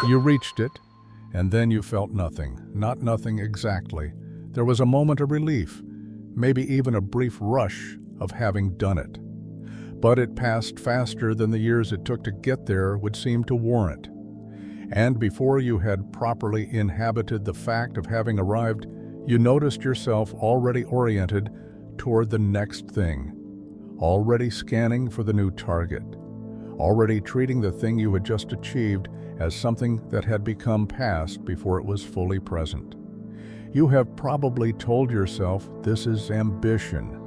You reached it, and then you felt nothing. Not nothing exactly. There was a moment of relief, maybe even a brief rush of having done it. But it passed faster than the years it took to get there would seem to warrant. And before you had properly inhabited the fact of having arrived, you noticed yourself already oriented toward the next thing, already scanning for the new target, already treating the thing you had just achieved as something that had become past before it was fully present. You have probably told yourself this is ambition,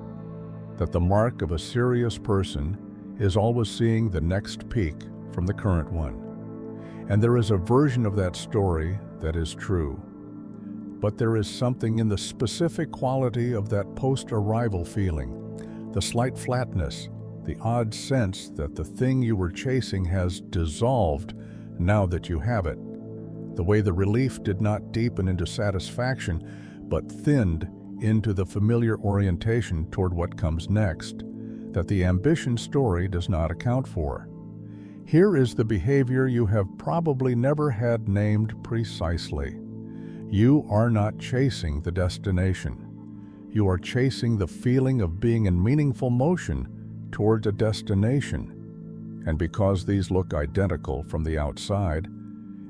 that the mark of a serious person is always seeing the next peak from the current one. And there is a version of that story that is true. But there is something in the specific quality of that post-arrival feeling, the slight flatness, the odd sense that the thing you were chasing has dissolved now that you have it. The way the relief did not deepen into satisfaction, but thinned into the familiar orientation toward what comes next, that the ambition story does not account for. Here is the behavior you have probably never had named precisely. You are not chasing the destination. You are chasing the feeling of being in meaningful motion towards a destination. And because these look identical from the outside,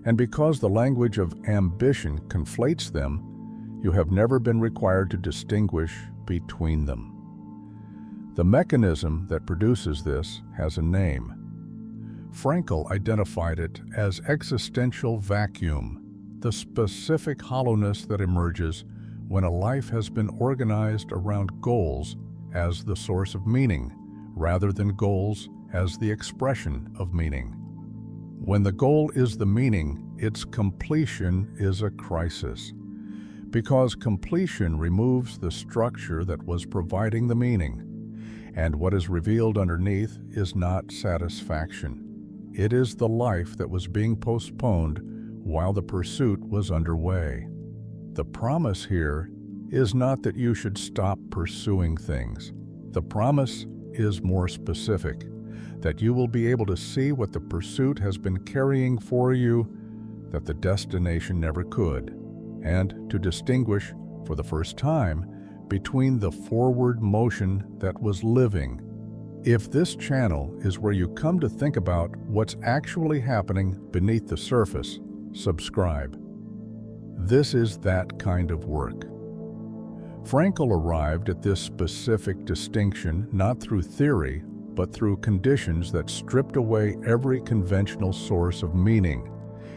and because the language of ambition conflates them, you have never been required to distinguish between them. The mechanism that produces this has a name. Frankl identified it as existential vacuum, the specific hollowness that emerges when a life has been organized around goals as the source of meaning, rather than goals as the expression of meaning. When the goal is the meaning, its completion is a crisis, because completion removes the structure that was providing the meaning, and what is revealed underneath is not satisfaction. It is the life that was being postponed while the pursuit was underway. The promise here is not that you should stop pursuing things. The promise is more specific, that you will be able to see what the pursuit has been carrying for you that the destination never could, and to distinguish, for the first time, between the forward motion that was living. If this channel is where you come to think about what's actually happening beneath the surface, subscribe. This is that kind of work. Frankl arrived at this specific distinction not through theory, but through conditions that stripped away every conventional source of meaning.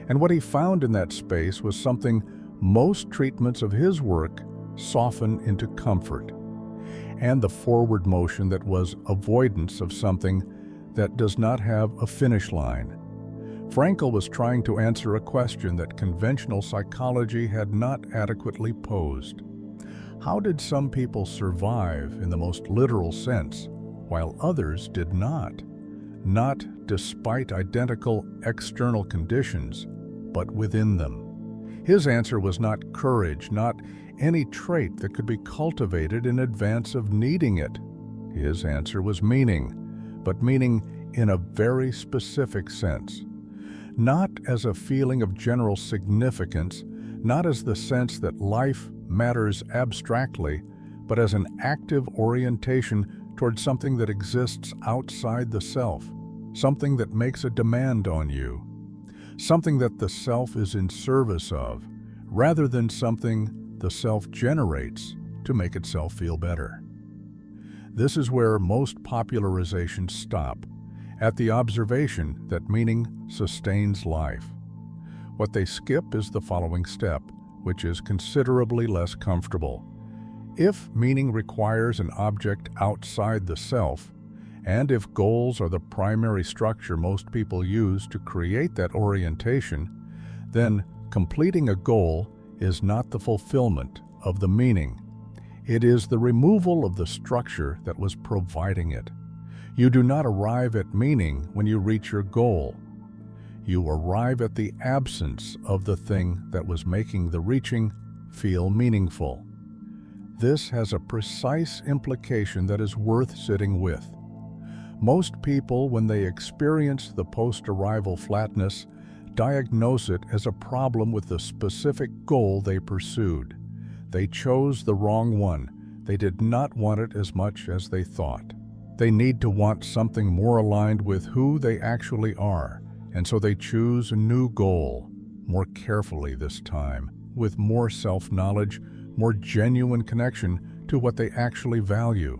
And what he found in that space was something most treatments of his work soften into comfort, and the forward motion that was avoidance of something that does not have a finish line. Frankl was trying to answer a question that conventional psychology had not adequately posed. How did some people survive in the most literal sense, while others did not? Not despite identical external conditions, but within them. His answer was not courage, not any trait that could be cultivated in advance of needing it. His answer was meaning, but meaning in a very specific sense. Not as a feeling of general significance, not as the sense that life matters abstractly, but as an active orientation toward something that exists outside the self, something that makes a demand on you, something that the self is in service of, rather than something the self generates to make itself feel better. This is where most popularizations stop, at the observation that meaning sustains life. What they skip is the following step, which is considerably less comfortable. If meaning requires an object outside the self, and if goals are the primary structure most people use to create that orientation, then completing a goal is not the fulfillment of the meaning. It is the removal of the structure that was providing it. You do not arrive at meaning when you reach your goal. You arrive at the absence of the thing that was making the reaching feel meaningful. This has a precise implication that is worth sitting with. Most people, when they experience the post-arrival flatness, diagnose it as a problem with the specific goal they pursued. They chose the wrong one. They did not want it as much as they thought. They need to want something more aligned with who they actually are, and so they choose a new goal, more carefully this time, with more self-knowledge, more genuine connection to what they actually value.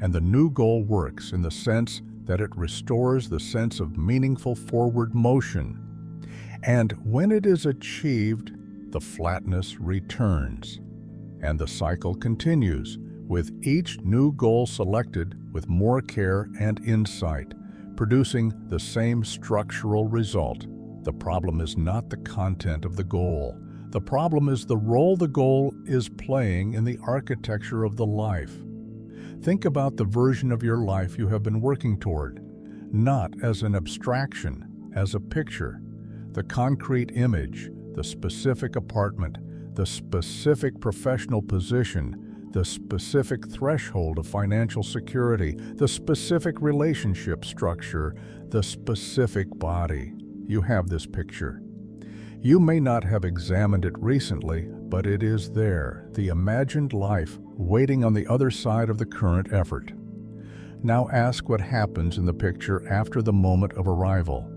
And the new goal works in the sense that it restores the sense of meaningful forward motion. And when it is achieved, the flatness returns. And the cycle continues, with each new goal selected with more care and insight, producing the same structural result. The problem is not the content of the goal. The problem is the role the goal is playing in the architecture of the life. Think about the version of your life you have been working toward, not as an abstraction, as a picture. The concrete image, the specific apartment, the specific professional position, the specific threshold of financial security, the specific relationship structure, the specific body. You have this picture. You may not have examined it recently, but it is there, the imagined life waiting on the other side of the current effort. Now ask what happens in the picture after the moment of arrival.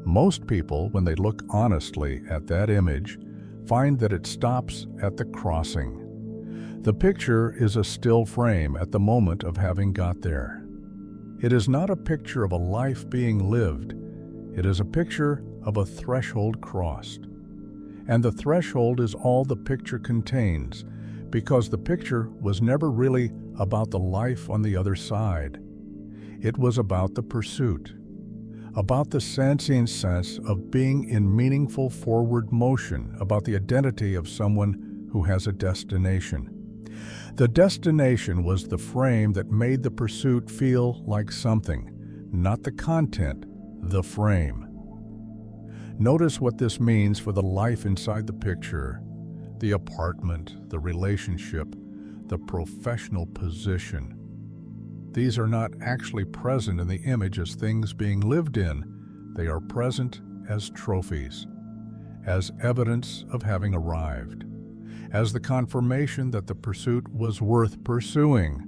Most people, when they look honestly at that image, find that it stops at the crossing. The picture is a still frame at the moment of having got there. It is not a picture of a life being lived. It is a picture of a threshold crossed. And the threshold is all the picture contains, because the picture was never really about the life on the other side. It was about the pursuit, about the sensing sense of being in meaningful forward motion, about the identity of someone who has a destination. The destination was the frame that made the pursuit feel like something, not the content, the frame. Notice what this means for the life inside the picture, the apartment, the relationship, the professional position. These are not actually present in the image as things being lived in. They are present as trophies, as evidence of having arrived, as the confirmation that the pursuit was worth pursuing,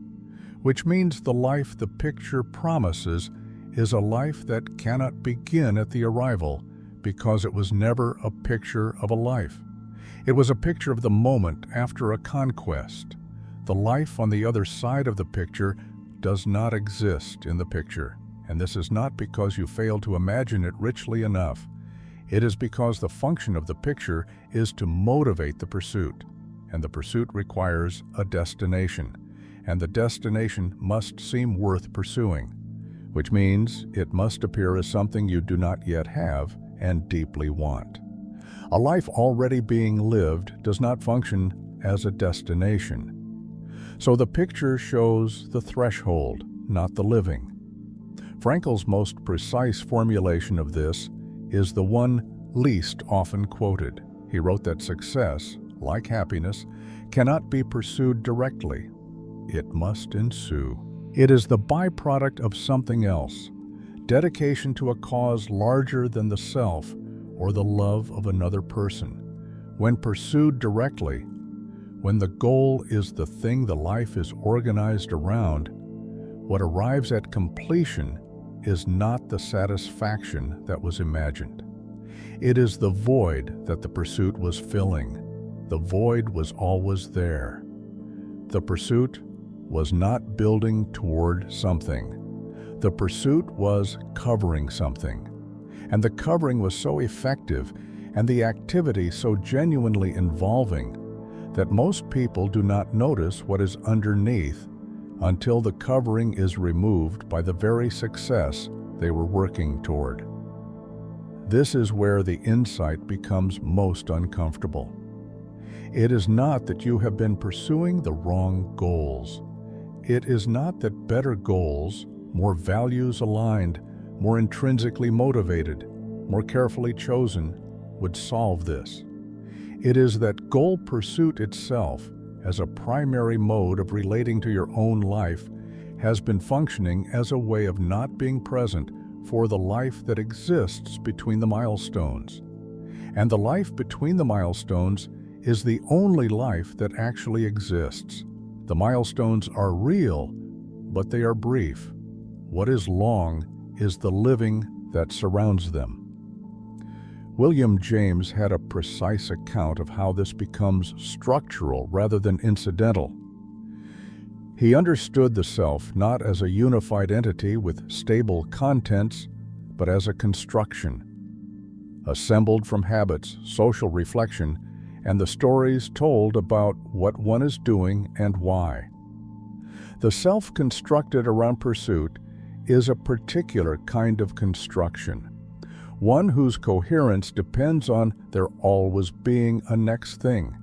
which means the life the picture promises is a life that cannot begin at the arrival because it was never a picture of a life. It was a picture of the moment after a conquest. The life on the other side of the picture does not exist in the picture, and this is not because you failed to imagine it richly enough. It is because the function of the picture is to motivate the pursuit, and the pursuit requires a destination, and the destination must seem worth pursuing, which means it must appear as something you do not yet have and deeply want. A life already being lived does not function as a destination. So the picture shows the threshold, not the living. Frankl's most precise formulation of this is the one least often quoted. He wrote that success, like happiness, cannot be pursued directly. It must ensue. It is the byproduct of something else, dedication to a cause larger than the self or the love of another person. When pursued directly, when the goal is the thing the life is organized around, what arrives at completion is not the satisfaction that was imagined. It is the void that the pursuit was filling. The void was always there. The pursuit was not building toward something. The pursuit was covering something. And the covering was so effective and the activity so genuinely involving that most people do not notice what is underneath until the covering is removed by the very success they were working toward. This is where the insight becomes most uncomfortable. It is not that you have been pursuing the wrong goals. It is not that better goals, more values aligned, more intrinsically motivated, more carefully chosen, would solve this. It is that goal pursuit itself, as a primary mode of relating to your own life, has been functioning as a way of not being present for the life that exists between the milestones. And the life between the milestones is the only life that actually exists. The milestones are real, but they are brief. What is long is the living that surrounds them. William James had a precise account of how this becomes structural rather than incidental. He understood the self not as a unified entity with stable contents, but as a construction, assembled from habits, social reflection, and the stories told about what one is doing and why. The self constructed around pursuit is a particular kind of construction, one whose coherence depends on there always being a next thing.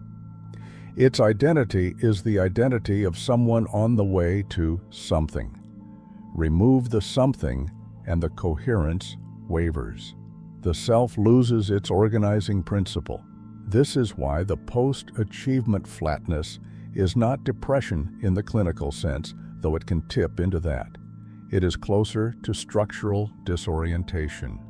Its identity is the identity of someone on the way to something. Remove the something, and the coherence wavers. The self loses its organizing principle. This is why the post-achievement flatness is not depression in the clinical sense, though it can tip into that. It is closer to structural disorientation.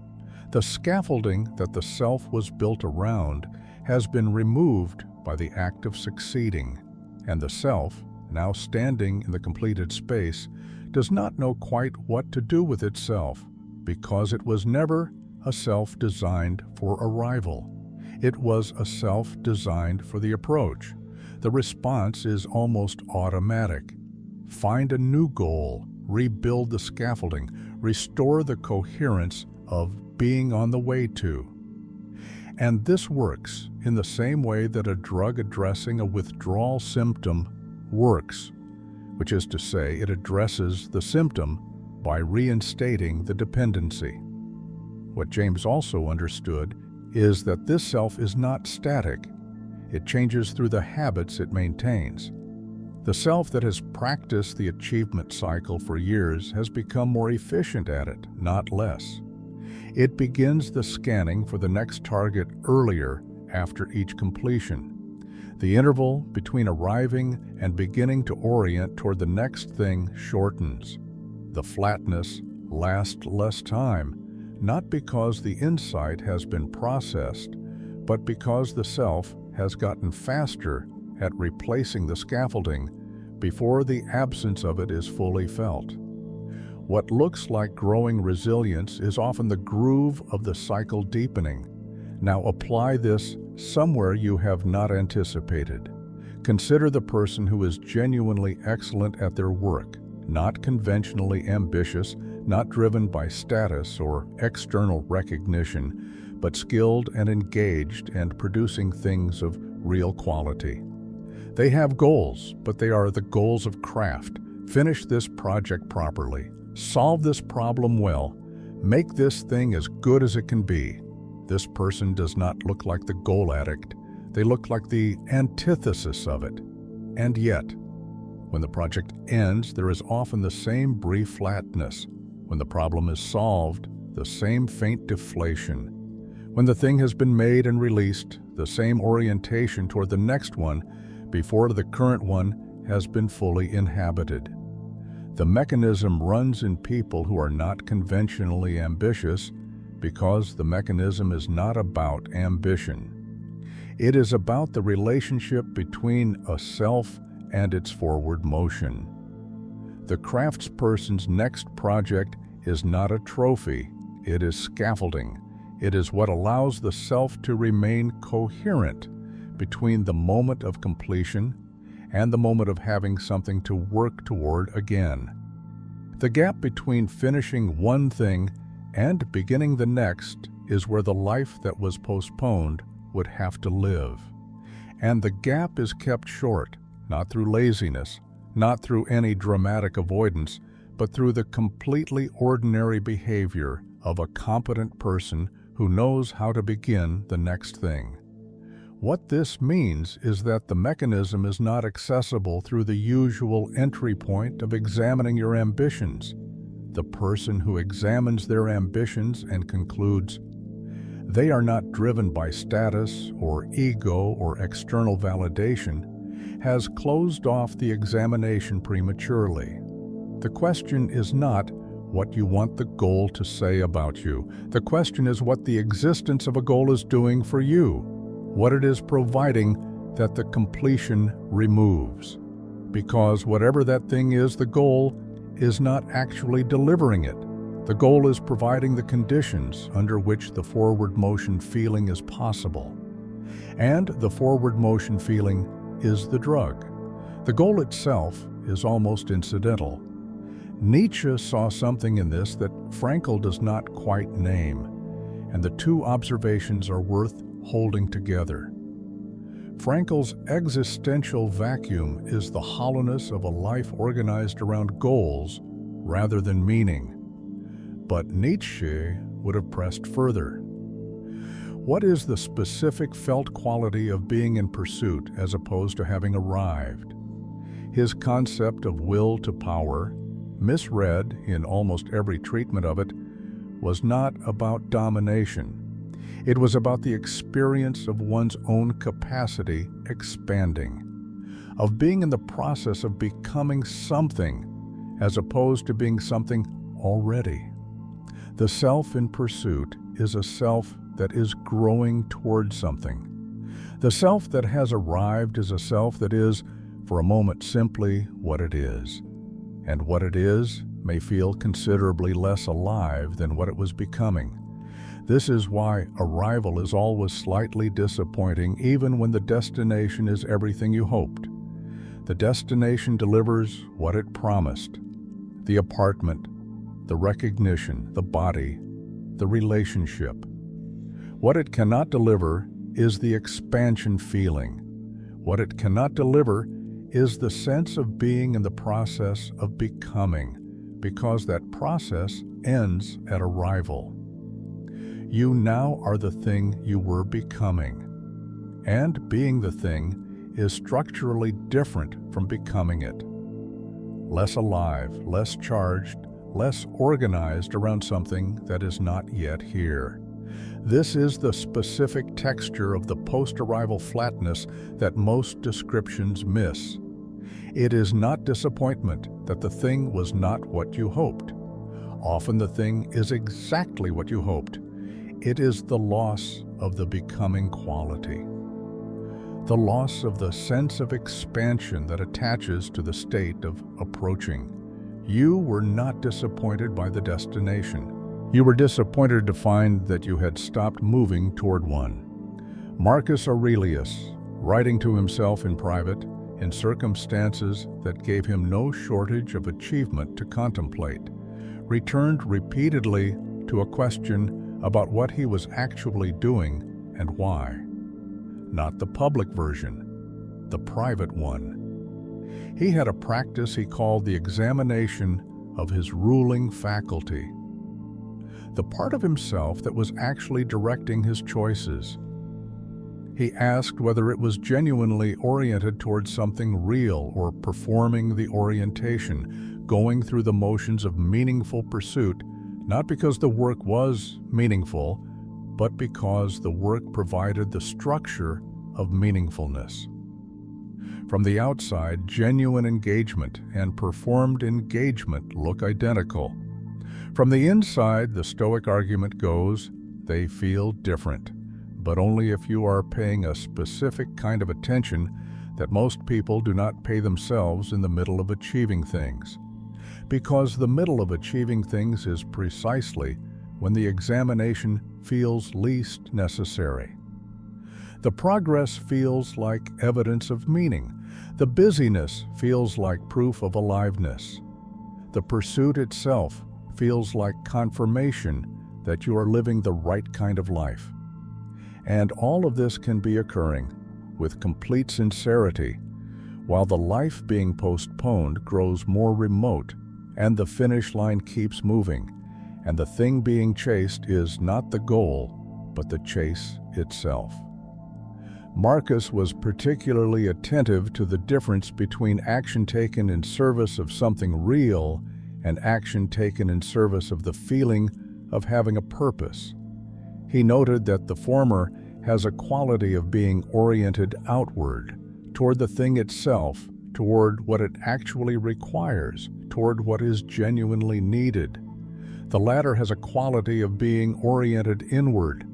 The scaffolding that the self was built around has been removed by the act of succeeding, and the self, now standing in the completed space, does not know quite what to do with itself, because it was never a self designed for arrival. It was a self designed for the approach. The response is almost automatic. Find a new goal, rebuild the scaffolding, restore the coherence of being on the way to. And this works in the same way that a drug addressing a withdrawal symptom works, which is to say, it addresses the symptom by reinstating the dependency. What James also understood is that this self is not static. It changes through the habits it maintains. The self that has practiced the achievement cycle for years has become more efficient at it, not less. It begins the scanning for the next target earlier after each completion. The interval between arriving and beginning to orient toward the next thing shortens. The flatness lasts less time, not because the insight has been processed, but because the self has gotten faster at replacing the scaffolding before the absence of it is fully felt. What looks like growing resilience is often the groove of the cycle deepening. Now apply this somewhere you have not anticipated. Consider the person who is genuinely excellent at their work, not conventionally ambitious, not driven by status or external recognition, but skilled and engaged and producing things of real quality. They have goals, but they are the goals of craft. Finish this project properly. Solve this problem well. Make this thing as good as it can be. This person does not look like the goal addict. They look like the antithesis of it. And yet, when the project ends, there is often the same brief flatness. When the problem is solved, the same faint deflation. When the thing has been made and released, the same orientation toward the next one before the current one has been fully inhabited. The mechanism runs in people who are not conventionally ambitious because the mechanism is not about ambition. It is about the relationship between a self and its forward motion. The craftsperson's next project is not a trophy, it is scaffolding. It is what allows the self to remain coherent between the moment of completion and the moment of having something to work toward again. The gap between finishing one thing and beginning the next is where the life that was postponed would have to live. And the gap is kept short, not through laziness, not through any dramatic avoidance, but through the completely ordinary behavior of a competent person who knows how to begin the next thing. What this means is that the mechanism is not accessible through the usual entry point of examining your ambitions. The person who examines their ambitions and concludes they are not driven by status or ego or external validation has closed off the examination prematurely. The question is not, what you want the goal to say about you. The question is what the existence of a goal is doing for you, what it is providing that the completion removes. Because whatever that thing is, the goal is not actually delivering it. The goal is providing the conditions under which the forward motion feeling is possible. And the forward motion feeling is the drug. The goal itself is almost incidental. Nietzsche saw something in this that Frankl does not quite name, and the two observations are worth holding together. Frankl's existential vacuum is the hollowness of a life organized around goals rather than meaning. But Nietzsche would have pressed further. What is the specific felt quality of being in pursuit as opposed to having arrived? His concept of will to power, misread in almost every treatment of it, was not about domination. It was about the experience of one's own capacity expanding, of being in the process of becoming something as opposed to being something already. The self in pursuit is a self that is growing toward something. The self that has arrived is a self that is, for a moment, simply what it is. And what it is may feel considerably less alive than what it was becoming. This is why arrival is always slightly disappointing, even when the destination is everything you hoped. The destination delivers what it promised: the apartment, the recognition, the body, the relationship. What it cannot deliver is the expansion feeling. What it cannot deliver is the sense of being in the process of becoming, because that process ends at arrival. You now are the thing you were becoming, and being the thing is structurally different from becoming it. Less alive, less charged, less organized around something that is not yet here. This is the specific texture of the post-arrival flatness that most descriptions miss. It is not disappointment that the thing was not what you hoped. Often the thing is exactly what you hoped. It is the loss of the becoming quality. The loss of the sense of expansion that attaches to the state of approaching. You were not disappointed by the destination. You were disappointed to find that you had stopped moving toward one. Marcus Aurelius, writing to himself in private, in circumstances that gave him no shortage of achievement to contemplate, returned repeatedly to a question about what he was actually doing and why. Not the public version, the private one. He had a practice he called the examination of his ruling faculty, the part of himself that was actually directing his choices. He asked whether it was genuinely oriented towards something real or performing the orientation, going through the motions of meaningful pursuit, not because the work was meaningful, but because the work provided the structure of meaningfulness. From the outside, genuine engagement and performed engagement look identical. From the inside, the Stoic argument goes, they feel different, but only if you are paying a specific kind of attention that most people do not pay themselves in the middle of achieving things. Because the middle of achieving things is precisely when the examination feels least necessary. The progress feels like evidence of meaning. The busyness feels like proof of aliveness. The pursuit itself feels like confirmation that you are living the right kind of life. And all of this can be occurring with complete sincerity, while the life being postponed grows more remote and the finish line keeps moving, and the thing being chased is not the goal, but the chase itself. Marcus was particularly attentive to the difference between action taken in service of something real and action taken in service of the feeling of having a purpose. He noted that the former has a quality of being oriented outward, toward the thing itself, toward what it actually requires, toward what is genuinely needed. The latter has a quality of being oriented inward,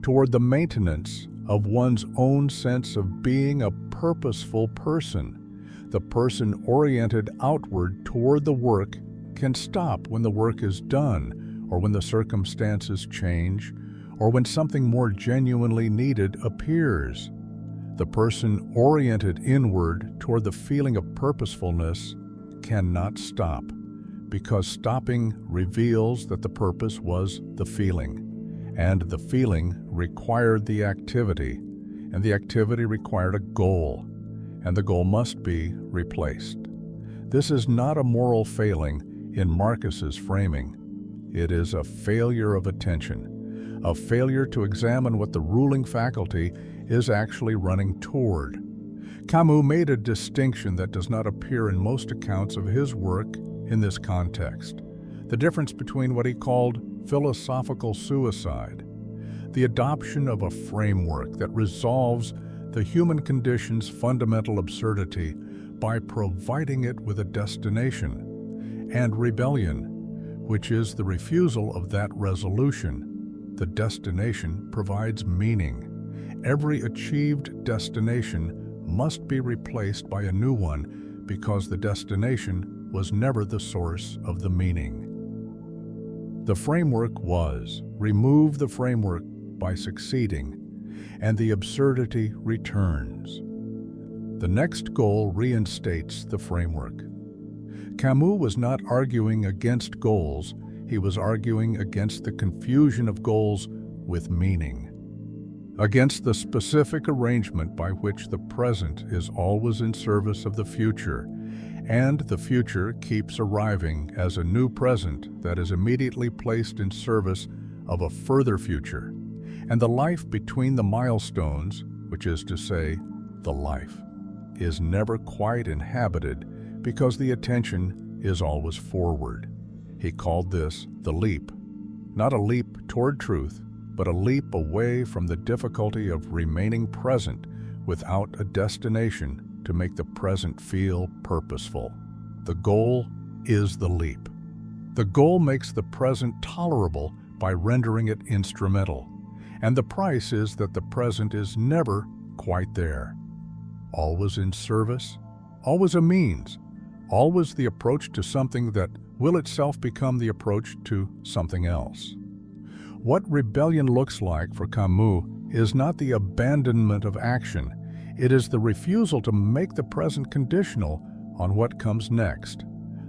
toward the maintenance of one's own sense of being a purposeful person. The person oriented outward toward the work can stop when the work is done, or when the circumstances change, or when something more genuinely needed appears. The person oriented inward toward the feeling of purposefulness cannot stop, because stopping reveals that the purpose was the feeling, and the feeling required the activity, and the activity required a goal, and the goal must be replaced. This is not a moral failing in Marcus's framing. It is a failure of attention, a failure to examine what the ruling faculty is actually running toward. Camus made a distinction that does not appear in most accounts of his work in this context: the difference between what he called philosophical suicide, the adoption of a framework that resolves the human condition's fundamental absurdity by providing it with a destination, and rebellion, which is the refusal of that resolution. The destination provides meaning. Every achieved destination must be replaced by a new one, because the destination was never the source of the meaning. The framework was: remove the framework by succeeding, and the absurdity returns. The next goal reinstates the framework. Camus was not arguing against goals, he was arguing against the confusion of goals with meaning, against the specific arrangement by which the present is always in service of the future, and the future keeps arriving as a new present that is immediately placed in service of a further future, and the life between the milestones, which is to say, the life, is never quite inhabited because the attention is always forward. He called this the leap, not a leap toward truth, but a leap away from the difficulty of remaining present without a destination to make the present feel purposeful. The goal is the leap. The goal makes the present tolerable by rendering it instrumental, and the price is that the present is never quite there. Always in service, always a means, always the approach to something that will itself become the approach to something else. What rebellion looks like for Camus is not the abandonment of action, it is the refusal to make the present conditional on what comes next.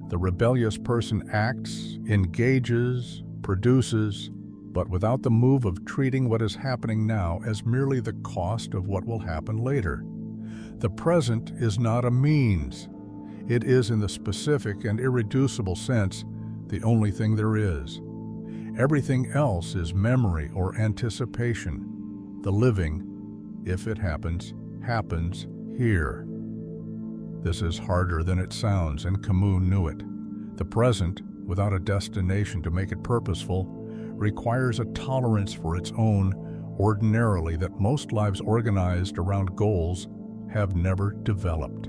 The rebellious person acts, engages, produces, but without the move of treating what is happening now as merely the cost of what will happen later. The present is not a means. It is, in the specific and irreducible sense, the only thing there is. Everything else is memory or anticipation. The living, if it happens, happens here. This is harder than it sounds, and Camus knew it. The present, without a destination to make it purposeful, requires a tolerance for its own, ordinarily, that most lives organized around goals have never developed.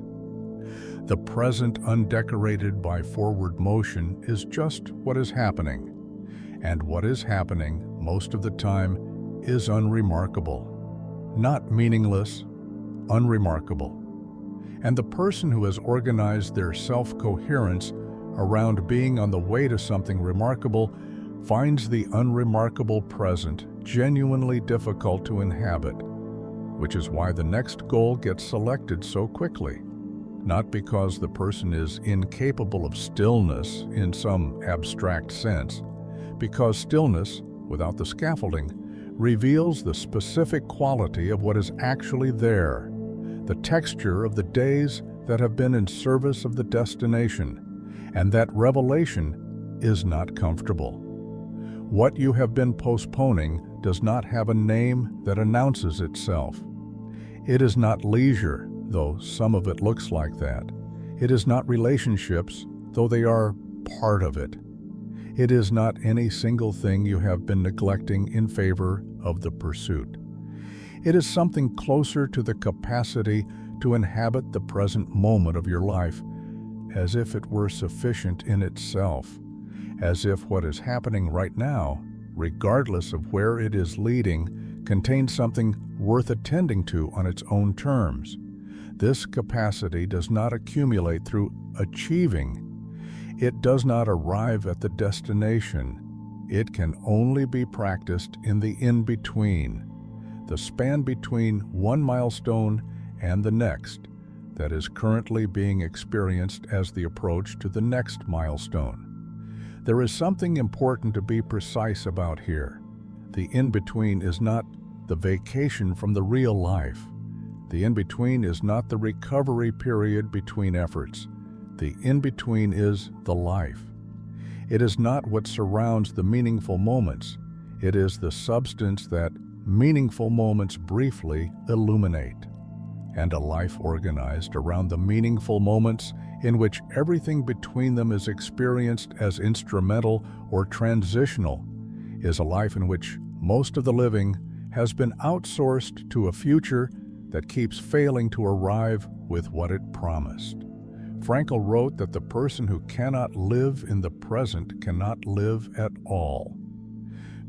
The present, undecorated by forward motion, is just what is happening. And what is happening, most of the time, is unremarkable. Not meaningless, unremarkable. And the person who has organized their self-coherence around being on the way to something remarkable finds the unremarkable present genuinely difficult to inhabit, which is why the next goal gets selected so quickly. Not because the person is incapable of stillness in some abstract sense, because stillness, without the scaffolding, reveals the specific quality of what is actually there, the texture of the days that have been in service of the destination, and that revelation is not comfortable. What you have been postponing does not have a name that announces itself. It is not leisure, though some of it looks like that. It is not relationships, though they are part of it. It is not any single thing you have been neglecting in favor of the pursuit. It is something closer to the capacity to inhabit the present moment of your life, as if it were sufficient in itself, as if what is happening right now, regardless of where it is leading, contains something worth attending to on its own terms. This capacity does not accumulate through achieving. It does not arrive at the destination. It can only be practiced in the in-between, the span between one milestone and the next, that is currently being experienced as the approach to the next milestone. There is something important to be precise about here. The in-between is not the vacation from the real life. The in-between is not the recovery period between efforts. The in-between is the life. It is not what surrounds the meaningful moments. It is the substance that meaningful moments briefly illuminate. And a life organized around the meaningful moments in which everything between them is experienced as instrumental or transitional is a life in which most of the living has been outsourced to a future that keeps failing to arrive with what it promised. Frankl wrote that the person who cannot live in the present cannot live at all,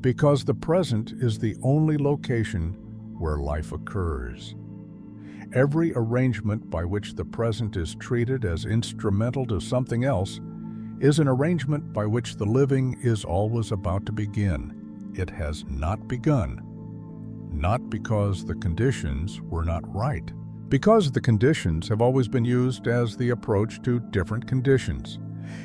because the present is the only location where life occurs. Every arrangement by which the present is treated as instrumental to something else is an arrangement by which the living is always about to begin. It has not begun, not because the conditions were not right, because the conditions have always been used as the approach to different conditions.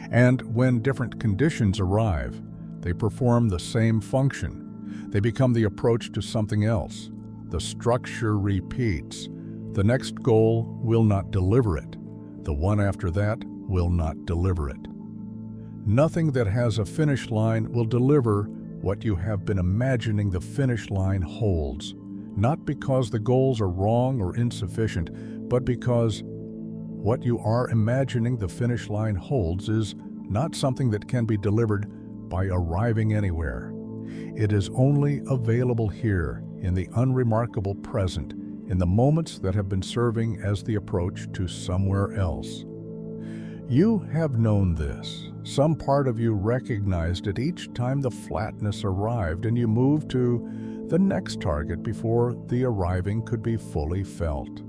And when different conditions arrive, they perform the same function. They become the approach to something else. The structure repeats. The next goal will not deliver it. The one after that will not deliver it. Nothing that has a finish line will deliver what you have been imagining the finish line holds, not because the goals are wrong or insufficient, but because what you are imagining the finish line holds is not something that can be delivered by arriving anywhere. It is only available here in the unremarkable present, in the moments that have been serving as the approach to somewhere else. You have known this. Some part of you recognized it each time the flatness arrived, and you moved to the next target before the arriving could be fully felt.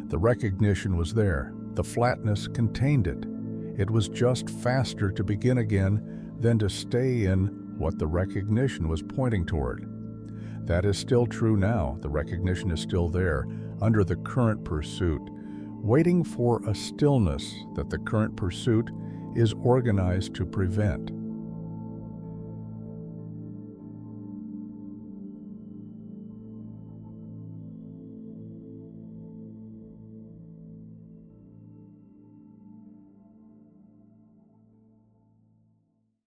The recognition was there. The flatness contained it. It was just faster to begin again than to stay in what the recognition was pointing toward. That is still true now. The recognition is still there, under the current pursuit, waiting for a stillness that the current pursuit is organized to prevent.